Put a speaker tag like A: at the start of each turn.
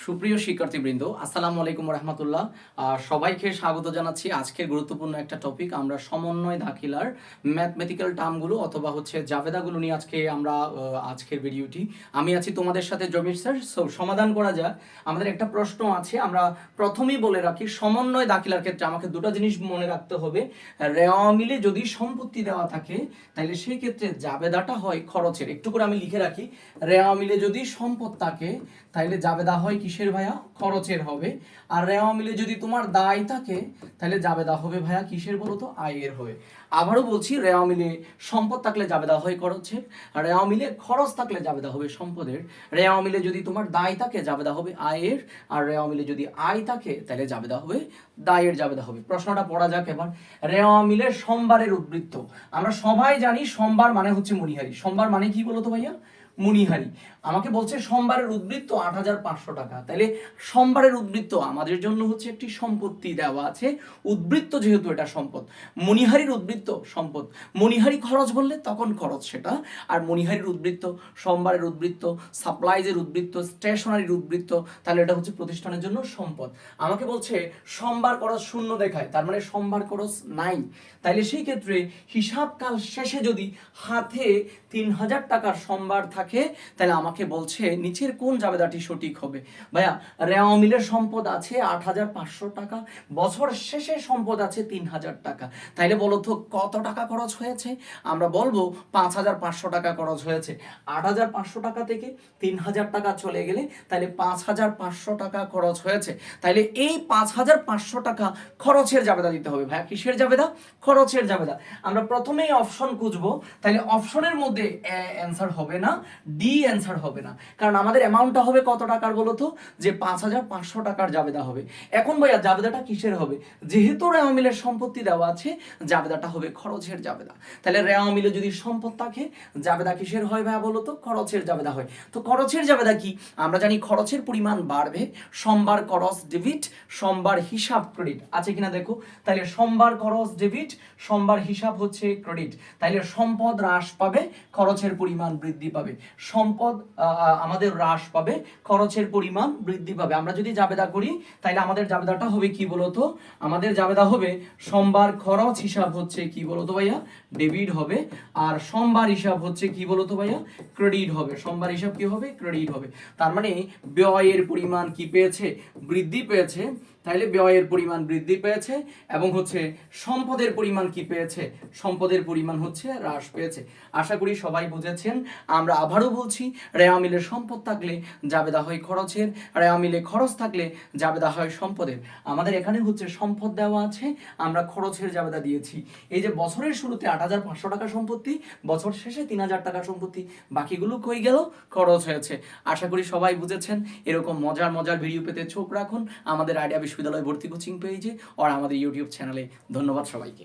A: সুপ্রিয় শিক্ষার্থীবৃন্দ, আসসালামু আলাইকুম রহমতুল্লাহ। সবাইকে স্বাগত জানাচ্ছি আজকের গুরুত্বপূর্ণ একটা টপিক। আমরা সমন্বয় দাখিলার ম্যাথমেটিক্যাল টার্মগুলো অথবা জাবেদাগুলো নিয়ে আমরা আজকের ভিডিওটি। আমি আছি তোমাদের সাথে জমির স্যার। সমাধান করা যাক। আমাদের একটা প্রশ্ন আছে, আমরা প্রথমেই বলে রাখি সমন্বয় দাখিলার ক্ষেত্রে আমাকে দুটো জিনিস মনে রাখতে হবে। রেওয়া মিলে যদি সম্পত্তি দেওয়া থাকে তাহলে সেই ক্ষেত্রে জাবেদাটা হয় খরচের। একটু করে আমি লিখে রাখি, রেওয়া মিলে যদি সম্পদ থাকে তাহলে জাবেদা হয় কিসের ভাইয়া? খরচের হবে। আর রেওয়া মিলে যদি তোমার দায় থাকে তাহলে জাবেদা হবে ভাইয়া কিসের বলো তো? আয়ের হবে। আবারও বলছি, রেওয়া মিলে সম্পদ থাকলে জাবেদা হয় খরচের, আর রেওয়া মিলে খরচ থাকলে জাবেদা হবে সম্পদের। রেওয়া মিলে যদি তোমার দায় থাকে জাবেদা হবে আয়ের, আর রেওয়া মিলে যদি আয় থাকে তাহলে জাবেদা হবে দায়ের জাবেদা হবে। প্রশ্নটা পড়া যাক এবার। রেওয়া মিলে সোমবারের উদ্বৃত্ত। আমরা সবাই জানি সোমবার মানে হচ্ছে মণিহারি। সোমবার মানে কি বলতো ভাইয়া? মণিহারি। আমাকে বলছে সোমবারের উদ্বৃত্ত ৮৫০০ টাকা। তাহলে সোমবারের উদ্বৃত্ত আমাদের জন্য হচ্ছে একটি সম্পত্তি দেওয়া আছে। উদ্বৃত্ত যেহেতু এটা সম্পদ, মণিহারির উদ্বৃত্ত সম্পদ। মণিহারি খরচ বললে তখন খরচ সেটা, আর মণিহারির উদ্বৃত্ত, সোমবারের উদ্বৃত্ত, সাপ্লাইজের উদ্বৃত্ত, স্টেশনারির উদ্বৃত্ত, তাহলে এটা হচ্ছে প্রতিষ্ঠানের জন্য সম্পদ। আমাকে বলছে সোমবার খরচ শূন্য দেখায়, তার মানে সোমবার খরচ নাই। তাইলে সেই ক্ষেত্রে হিসাবকাল শেষে যদি হাতে ৩০০০ টাকার সোমবার থাকে তাহলে আমাকে বলছে নিচের কোন জাবেদাটি সঠিক হবে? ভাইয়া, রেওয়া মিলের সম্পদ আছে ৮৫০০ টাকা, বছর শেষে সম্পদ আছে ৩০০০ টাকা। তাইলে বলো তো কত টাকা খরচ হয়েছে? আমরা বলবো ৫৫০০ টাকা খরচ হয়েছে। ৮৫০০ টাকা থেকে ৩০০০ টাকা চলে গেলে তাহলে ৫৫০০ টাকা খরচ হয়েছে। তাইলে এই ৫৫০০ টাকা খরচের জাবেদা দিতে হবে। ভাইয়া কিসের জাবেদা? খরচের জাবেদা। আমরা প্রথমেই অপশন খুঁজবো, তাহলে অপশনের মধ্যে অ্যান্সার হবে না, ডি অ্যান্সার হবে না, কারণ আমাদের অ্যামাউন্টটা হবে কত টাকার বলো তো? যে ৫৫০০ টাকার জাবেদা হবে। এখন ভাইয়া জাবেদাটা কিসের হবে? যেহেতু রেওয়া মিলের সম্পত্তি দেওয়া আছে, জাবেদাটা হবে খরচের জাবেদা। তাহলে রেওয়া মিলে যদি সম্পদ থাকে জাবেদা কিসের হয় ভাইয়া বলো তো? খরচের জাবেদা হয়। তো খরচের জাবেদা কি? আমরা জানি খরচের পরিমাণ বাড়বে, সোমবার খরচ ডেবিট, সোমবার হিসাব ক্রেডিট। আছে কিনা দেখো। তাহলে সোমবার খরচ ডেবিট, সোমবার হিসাব হচ্ছে ক্রেডিট। তাহলে সম্পদ হ্রাস পাবে, খরচের পরিমাণ বৃদ্ধি পাবে। সম্পদ আমাদের হ্রাস পাবে, খরচের পরিমাণ বৃদ্ধি পাবে। আমরা যদি জাবেদা করি তাহলে আমাদের জাবেদাটা হবে কি বলতো? আমাদের জাবেদা হবে সোমবার খরচ হিসাব হচ্ছে কি বলতো ভাইয়া? ডেবিট হবে। আর সোমবার হিসাব হচ্ছে কি বলতো ভাইয়া? ক্রেডিট হবে। সোমবার হিসাব কি হবে? ক্রেডিট হবে। তার মানে ব্যয়ের পরিমাণ কি পেয়েছে? বৃদ্ধি পেয়েছে। তাহলে ব্যয়ের পরিমাণ বৃদ্ধি পেয়েছে এবং সম্পদের পরিমাণ কি পেয়েছে? সম্পদের পরিমাণ হ্রাস পেয়েছে। আশা করি সবাই বুঝেছেন। আমরা আবারও বলছি, রেওয়া মিলের সম্পদ থাকলে জাবেদা হয় খরচের, রেওয়া মিলে খরচ থাকলে জাবেদা হয় সম্পদের। আমাদের এখানে সম্পদ দেওয়া আছে, আমরা খরচের জাবেদা দিয়েছি। এই যে বছরের শুরুতে ৮৫০০ টাকা সম্পত্তি, বছর শেষে ৩০০০ টাকা সম্পত্তি, বাকিগুলো কই গেল? খরচ হয়েছে। আশা করি সবাই বুঝেছেন। এরকম মজার মজার ভিডিও পেতে চোখ রাখুন আমাদের আইডিয়া বিশ্ববিদ্যালয় ভর্তি কোচিং পেজে আর আমাদের ইউটিউব চ্যানেলে। ধন্যবাদ সবাইকে।